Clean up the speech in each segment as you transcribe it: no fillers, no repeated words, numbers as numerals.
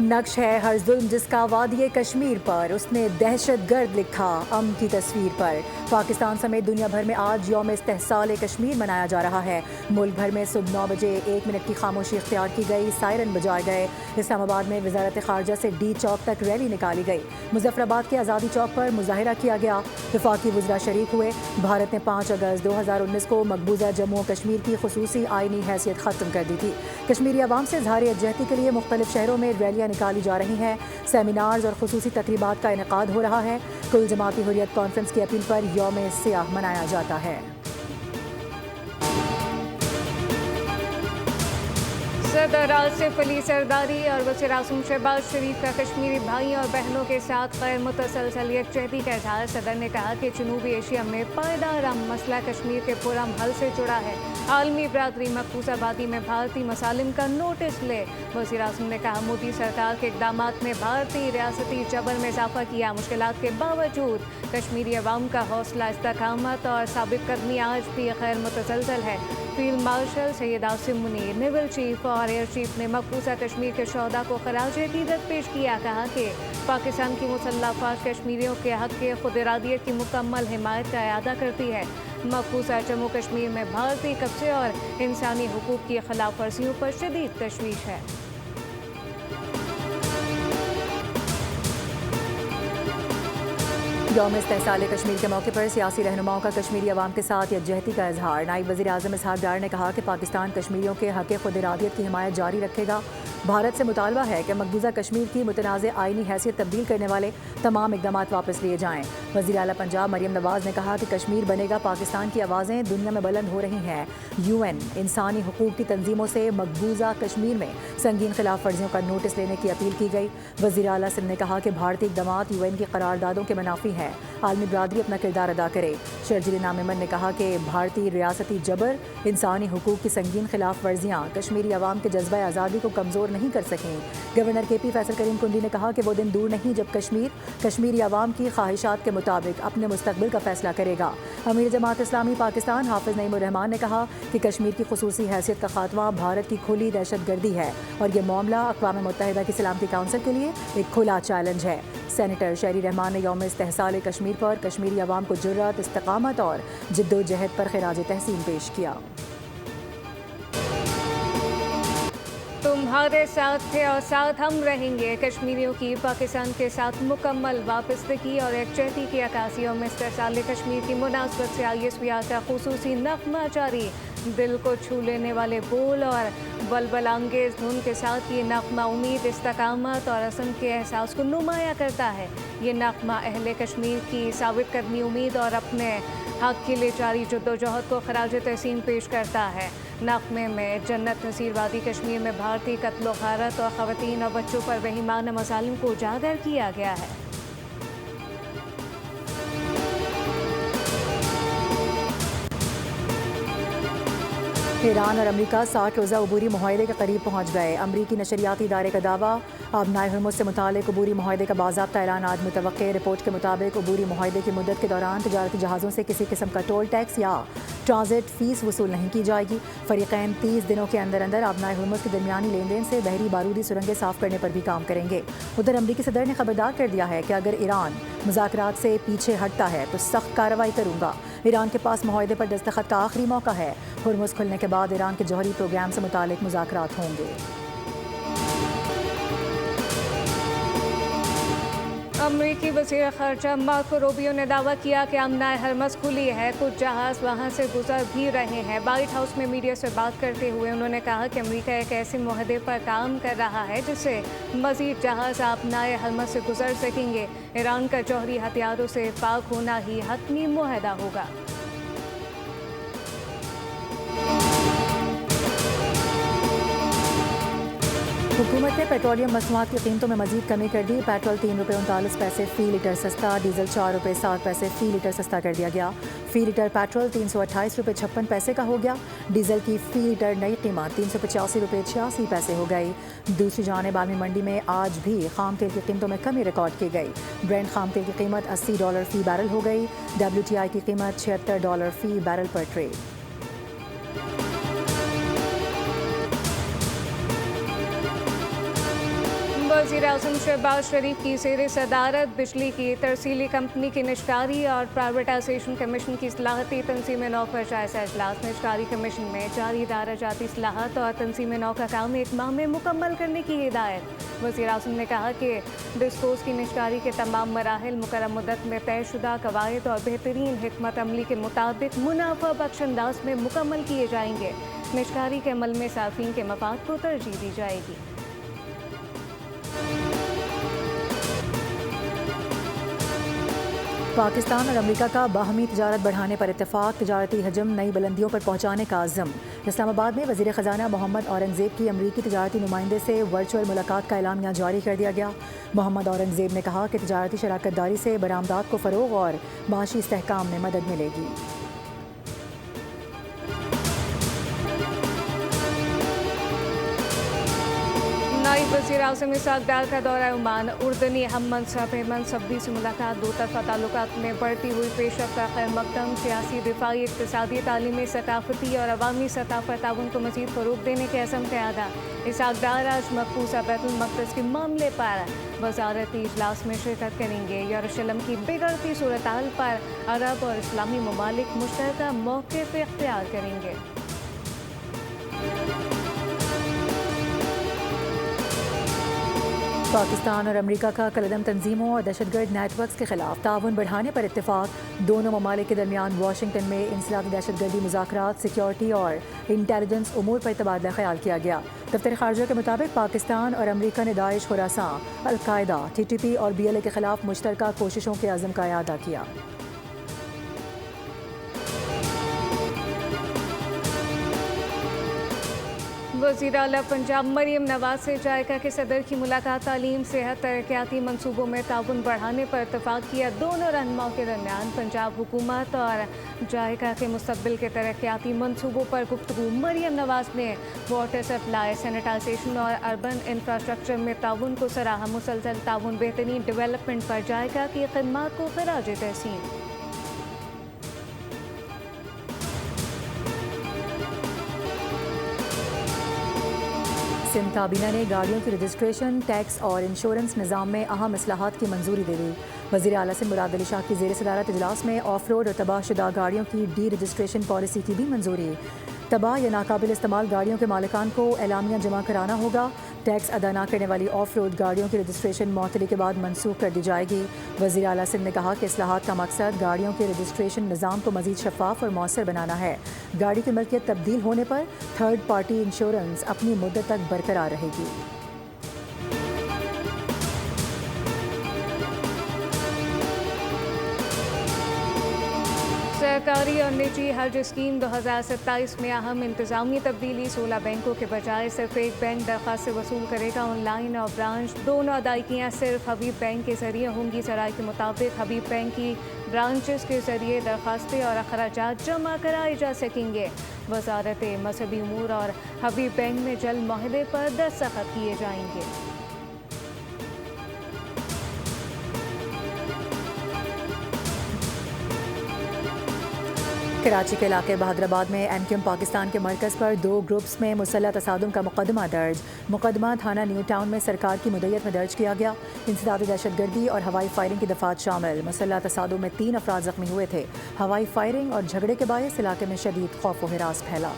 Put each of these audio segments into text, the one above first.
نقش ہے ہر ظلم جس کا وادی کشمیر پر، اس نے دہشت گرد لکھا امن کی تصویر پر۔ پاکستان سمیت دنیا بھر میں آج یوم استحصال کشمیر منایا جا رہا ہے۔ ملک بھر میں صبح 9 بجے 1 منٹ کی خاموشی اختیار کی گئی، سائرن بجائے گئے۔ اسلام آباد میں وزارت خارجہ سے ڈی چوک تک ریلی نکالی گئی۔ مظفر آباد کے آزادی چوک پر مظاہرہ کیا گیا، وفاقی وزراء شریک ہوئے۔ بھارت نے 5 اگست 2019 کو مقبوضہ جموں و کشمیر کی خصوصی آئینی حیثیت ختم کر دی تھی۔ کشمیری عوام سے اظہار یکجہتی کے لیے مختلف شہروں میں ریلیاں نکالی جا رہی ہیں، سیمینارز اور خصوصی تقریبات کا انعقاد ہو رہا ہے۔ کل جماعتی حریت کانفرنس کی اپیل پر یوم سیاہ منایا جاتا ہے۔ صدر آصف علی زرداری اور وزیر اعظم شہباز شریف کا کشمیری بھائیوں اور بہنوں کے ساتھ غیر متسلسل یکجہتی کا اظہار۔ صدر نے کہا کہ جنوبی ایشیا میں پائیدار امن مسئلہ کشمیر کے پرامن حل سے جڑا ہے۔ عالمی برادری مقبوضہ آبادی میں بھارتی مسالم کا نوٹس لے۔ وزیر اعظم نے کہا مودی سرکار کے اقدامات نے بھارتی ریاستی جبر میں اضافہ کیا۔ مشکلات کے باوجود کشمیری عوام کا حوصلہ، استقامت اور ثابت قدمی آج بھی غیر متزلزل ہے۔ Field marshal Syed Asim Munir, naval chief اور ایئر چیف نے مقبوضہ کشمیر کے شہداء کو خراج عقیدت پیش کیا۔ کہا کہ پاکستان کی مسلح افواج کشمیریوں کے حق کے خود ارادیت کی مکمل حمایت کا اعادہ کرتی ہے۔ مقبوضہ جموں کشمیر میں بھارتی قبضے اور انسانی حقوق کی خلاف ورزیوں پر شدید تشویش ہے۔ یوم استحصال کشمیر کے موقع پر سیاسی رہنماؤں کا کشمیری عوام کے ساتھ یکجہتی کا اظہار۔ نائب وزیر اعظم اسحاق ڈار نے کہا کہ پاکستان کشمیریوں کے حق خود ارادیت کی حمایت جاری رکھے گا۔ بھارت سے مطالبہ ہے کہ مقبوضہ کشمیر کی متنازع آئینی حیثیت تبدیل کرنے والے تمام اقدامات واپس لیے جائیں۔ وزیر اعلیٰ پنجاب مریم نواز نے کہا کہ کشمیر بنے گا پاکستان کی آوازیں دنیا میں بلند ہو رہی ہیں۔ UN انسانی حقوق کی تنظیموں سے مقبوضہ کشمیر میں سنگین خلاف ورزیوں کا نوٹس لینے کی اپیل کی گئی۔ وزیر اعلیٰ سندھ نے کہا کہ بھارتی اقدامات UN کی قراردادوں کے منافی ہیں، عالمی برادری اپنا کردار ادا کرے۔ شرجیل انعام احمد نے کہا کہ بھارتی ریاستی جبر، انسانی حقوق کی سنگین خلاف ورزیاں کشمیری عوام کے جذبہ آزادی کو کمزور نہیں کر سکیں۔ گورنر KP فیصل کریم کنڈی نے کہا کہ وہ دن دور نہیں جب کشمیری عوام کی خواہشات کے مطابق اپنے مستقبل کا فیصلہ کرے گا۔ امیر جماعت اسلامی پاکستان حافظ نعیم الرحمان نے کہا کہ کشمیر کی خصوصی حیثیت کا خاتمہ بھارت کی کھلی دہشت گردی ہے اور یہ معاملہ اقوام متحدہ کی سلامتی کونسل کے لیے ایک کھلا چیلنج ہے۔ سینیٹر شہری رحمان نے یوم استحصال کشمیر پر کشمیری عوام کو جرأت، استقامت اور جدوجہد پر خراج تحسین پیش کیا۔ تمہارے ساتھ تھے اور ساتھ ہم رہیں گے، کشمیریوں کی پاکستان کے ساتھ مکمل وابستگی اور یکجہتی کی عکاسی اور استحصال کشمیر کی مناسبت سے ISPR کا خصوصی نغمہ جاری۔ دل کو چھو لینے والے بول اور بلبل انگیز دھن کے ساتھ یہ نغمہ امید، استقامت اور عزم کے احساس کو نمایاں کرتا ہے۔ یہ نغمہ اہل کشمیر کی ثابت قدمی، امید اور اپنے حق کے لیے جاری جدوجہد کو خراج تحسین پیش کرتا ہے۔ نغمے میں جنت نصیر وادی کشمیر میں بھارتی قتل و غارت اور خواتین اور بچوں پر وحیمانہ مظالم کو اجاگر کیا گیا ہے۔ ایران اور امریکہ 60 روزہ عبوری معاہدے کے قریب پہنچ گئے۔ امریکی نشریاتی ادارے کا دعویٰ، آبنائے ہرمز سے متعلق عبوری معاہدے کا باضابطہ اعلان آج متوقع۔ رپورٹ کے مطابق عبوری معاہدے کی مدت کے دوران تجارتی جہازوں سے کسی قسم کا ٹول ٹیکس یا ٹرانزٹ فیس وصول نہیں کی جائے گی۔ فریقین 30 دنوں کے اندر اندر آبنائے ہرمز کے درمیانی لین دین سے بحری بارودی سرنگیں صاف کرنے پر بھی کام کریں گے۔ ادھر امریکی صدر نے خبردار کر دیا ہے کہ اگر ایران مذاکرات سے پیچھے ہٹتا ہے تو سخت کارروائی کروں گا۔ ایران کے پاس معاہدے پر دستخط کا آخری موقع ہے۔ ہرمز کھلنے کے بعد ایران کے جوہری پروگرام سے متعلق مذاکرات ہوں گے۔ امریکی وزیر خارجہ مارکو روبیو نے دعویٰ کیا کہ آبنائے ہرمز کھلی ہے، کچھ جہاز وہاں سے گزر بھی رہے ہیں۔ وائٹ ہاؤس میں میڈیا سے بات کرتے ہوئے انہوں نے کہا کہ امریکہ ایک ایسے معاہدے پر کام کر رہا ہے جس سے مزید جہاز آبنائے ہرمز سے گزر سکیں گے۔ ایران کا جوہری ہتھیاروں سے پاک ہونا ہی حتمی معاہدہ ہوگا۔ حکومت نے پیٹرولیم مصنوعات کی قیمتوں میں مزید کمی کر دی۔ پیٹرول 3 روپے 39 پیسے فی لیٹر سستا، ڈیزل 4 روپے 7 پیسے فی لیٹر سستا کر دیا گیا۔ فی لیٹر پیٹرول 328 روپے 56 پیسے کا ہو گیا۔ ڈیزل کی فی لیٹر نئی قیمت 385 روپے 86 پیسے ہو گئی۔ دوسری جانب عالمی منڈی میں آج بھی خام تیل کی قیمتوں میں کمی ریکارڈ کی گئی۔ برینٹ خام تیل کی قیمت $80 فی بیرل ہو گئی۔ WTI کی قیمت $76 فی بیرل پر ٹریڈ۔ वज़ीर आज़म शहबाज शरीफ की ज़ेर सदारत बिजली की तरसीली कंपनी की निजकारी और प्राइवेटाइजेशन कमीशन की इस्लाहती तंजीम नौ पर जायजा इजलास। निजकारी कमीशन में जारी दाराजाती इस्लाहत और तंजीम नौ का काम एक माह में मुकम्मल करने की हिदायत। वज़ीर आज़म ने कहा कि डिस्कोस की निजकारी के तमाम मराहिल मुकर्रर मुद्दत में तयशुदा कवायद और बेहतरीन हिकमत अमली के मुताबिक मुनाफा बख्श अंदाज में मुकम्मल किए जाएंगे। निजकारी के अमल में सार्फिन के मफाद को तरजीह दी जाएगी। पाकिस्तान और अमेरिका का बाहमी तिजारत बढ़ाने पर इत्तेफाक, तिजारती हजम नई बुलंदियों पर पहुंचाने का अज़्म। इस्लामाबाद में वज़ीर ख़ज़ाना मोहम्मद औरंगज़ेब की अमरीकी तिजारती नुमाइंदे से वर्चुअल मुलाकात का एलामिया जारी कर दिया गया। मोहम्मद औरंगज़ेब ने कहा कि तिजारती शराकत दारी से बरामदात को फ़रोग़ और माशी इस्तेहकाम में मदद मिलेगी। नायब वज़ीर आज़म इसहाक़ डार का दौरा ओमान। उर्दनी अहम मनसबी से मुलाकात। दो तरफ़ा ताल्लुकात में बढ़ती हुई पेशरफ़्त का खैर मक़दम। सियासी, दिफ़ाई, इक़्तिसादी, तालीमी, सक़ाफ़ती और अवामी सतह पर ताउन को मज़ीद फ़रोग़ देने के अज़म का अदा। इसहाक़ डार आज मक़बूज़ा बैतुल मक़दस के मामले पर वज़ारती इजलास में शिरकत करेंगे। यरूशलेम की बिगड़ती सूरत-हाल पर अरब और इस्लामी ममालिक मुश्तरका मौक़िफ़ इख्तियार करेंगे। पाकिस्तान और अमेरिका का कलदम तंजीमों और दहशतगर्द नेटवर्क्स के खिलाफ ताउन बढ़ाने पर इत्तेफाक। दोनों ममालिक के दरमियान वाशिंगटन में इंसदादी दहशतगर्दी मुज़ाकरात, सिक्योरिटी और इंटेलिजेंस उमूर पर तबादला ख्याल किया गया। दफ्तर खारजा के मुताबिक पाकिस्तान और अमेरिका ने दाइश, खुरासान, अल-कायदा, TTP और BLA के खिलाफ मुश्तरका कोशिशों के अज़्म का इआदा किया। वज़ीर आला पंजाब मरियम नवाज से जायका के सदर की मुलाकात। तालीम, सेहत, तरक्याती मनसूबों में ताउन बढ़ाने पर इत्तफाक किया। दोनों रहनुमाओं के दरमियान पंजाब हुकूमत और जायका के मुस्तक़बिल के तरक्याती मनसूबों पर गुफ्तगू। मरियम नवाज ने वाटर सप्लाई, सैनिटाइजेशन और अर्बन इंफ्रास्ट्रक्चर में ताउन को सराहा। मुसलसल ताउन, बेहतरीन डेवलपमेंट पर जायका की खिदमात को खराज तहसीन। सिंध काबीना ने गाड़ियों की रजिस्ट्रेशन, टैक्स और इंश्योरेंस निज़ाम में अहम इस्लाहात की मंजूरी दे दी। वज़ीर आला सिंध मुराद अली शाह की ज़ेर सदारत इजलास में ऑफ रोड और तबाहशुदा गाड़ियों की डी रजिस्ट्रेशन पॉलिसी की भी मंजूरी। तबाह या नाकाबिल इस्तेमाल गाड़ियों के मालिकान को एलामिया जमा कराना होगा। टैक्स अदा न करने वाली ऑफ रोड गाड़ियों की रजिस्ट्रेशन मअतली के बाद मनसूख कर दी जाएगी। वज़ीर आला सिंध ने कहा कि इस्लाहात का मकसद गाड़ियों के रजिस्ट्रेशन निज़ाम को मज़ीद शफ़ाफ़ और मौसर बनाना है। गाड़ी की मलकियत तब्दील होने पर थर्ड पार्टी इंश्योरेंस अपनी मुद्दत तक बरकरार रहेगी। सरकारी और निजी हज स्कीम 2027 में अहम इंतजामी तब्दीली। 16 बैंकों के बजाय सिर्फ एक बैंक दरख्वास्त वसूल करेगा। ऑनलाइन और ब्रांच दोनों अदायगियाँ सिर्फ हबीब बैंक के जरिए होंगी। सराय के मुताबिक हबीब बैंक की ब्रांचेस के जरिए दरख्वास्तें और अखराजात जमा कराए जा सकेंगे। वजारत मजहबी उमूर और हबीब बैंक में जल्द मुआहदे पर दस्तखत किए जाएंगे। कराची के इलाके बहादराबाद में MQM पाकिस्तान के मरकज़ पर 2 ग्रुप्स में मुसल्लह तसादुम का मुकदमा दर्ज। मुकदमा थाना न्यू टाउन में सरकार की मुद्दत में दर्ज किया गया। इंसदादी दहशतगर्दी और हवाई फायरिंग की दफात शामिल। मुसल्लह तसादुम में 3 अफराद ज़ख्मी हुए थे। हवाई फायरिंग और झगड़े के बायस इलाके में शदीद खौफ व हिरास फैला।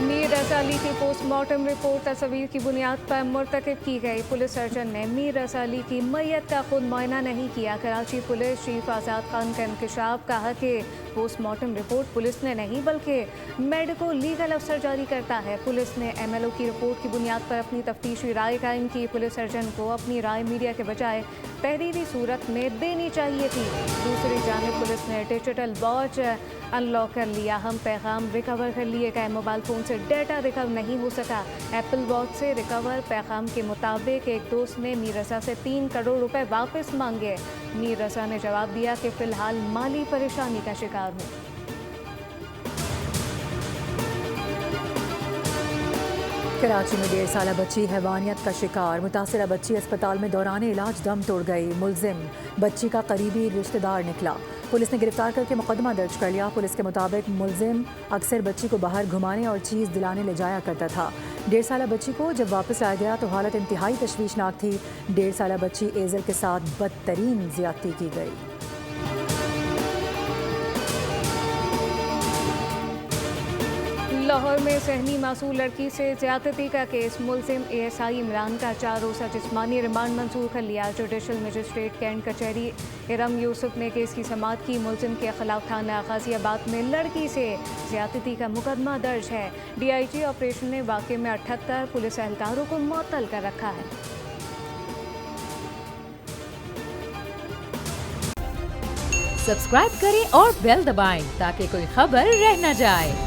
मीर रज़ा अली की पोस्टमार्टम रिपोर्ट तस्वीर की बुनियाद पर मुर्तकिब की गई। पुलिस सर्जन ने मीर रज़ा अली की मैयत का खुद मुआयना नहीं किया। कराची पुलिस चीफ आज़ाद खान का इंकशाफ। कहा कि पोस्टमार्टम रिपोर्ट पुलिस ने नहीं बल्कि मेडिको लीगल अफसर जारी करता है। पुलिस ने MLO की रिपोर्ट की बुनियाद पर अपनी तफ्तीशी राय कायम की। पुलिस सर्जन को अपनी राय मीडिया के बजाय तहरीरी सूरत में देनी चाहिए थी। दूसरी जानिब पुलिस ने डिजिटल वॉच अनलॉक कर लिया। हम पैगाम रिकवर कर लिए गए। मोबाइल फ़ोन से डेटा रिकवर नहीं हो सका। एप्पल वॉच से रिकवर पैगाम के मुताबिक एक दोस्त ने मीर रज़ा से 3 करोड़ रुपए वापस मांगे। मीर रज़ा ने जवाब दिया कि फ़िलहाल माली परेशानी का शिकार हूँ। कराची में 1.5 साला बच्ची हैवानियत का शिकार। मुतासरा बच्ची अस्पताल में दौरान इलाज दम तोड़ गई। मुलजिम बच्ची का करीबी रिश्तेदार निकला। पुलिस ने गिरफ्तार करके मुकदमा दर्ज कर लिया। पुलिस के मुताबिक मुलजिम अक्सर बच्ची को बाहर घुमाने और चीज़ दिलाने ले जाया करता था। 1.5 साला बच्ची को जब वापस लाया गया तो हालत इंतहाई तशवीशनाक थी। 1.5 साला बच्ची एजल के साथ बदतरीन ज्यादती की गई। लाहौर में सहनी मासूम लड़की से ज्यादती का केस। मुलजिम ASI इमरान का 4 रोज़ा जिस्मानी रिमांड मंजूर कर लिया। जुडिशल मजिस्ट्रेट कैंट कचहरी इरम यूसुफ ने केस की समाअत की। मुलजिम के खिलाफ थाना गाजियाबाद में लड़की से ज्यादती का मुकदमा दर्ज है। DIG ऑपरेशन ने वाक़े में 78 पुलिस एहलकारों को मुअत्तल कर रखा है। सब्सक्राइब करें और बेल दबाएं ताकि कोई खबर रह न जाए।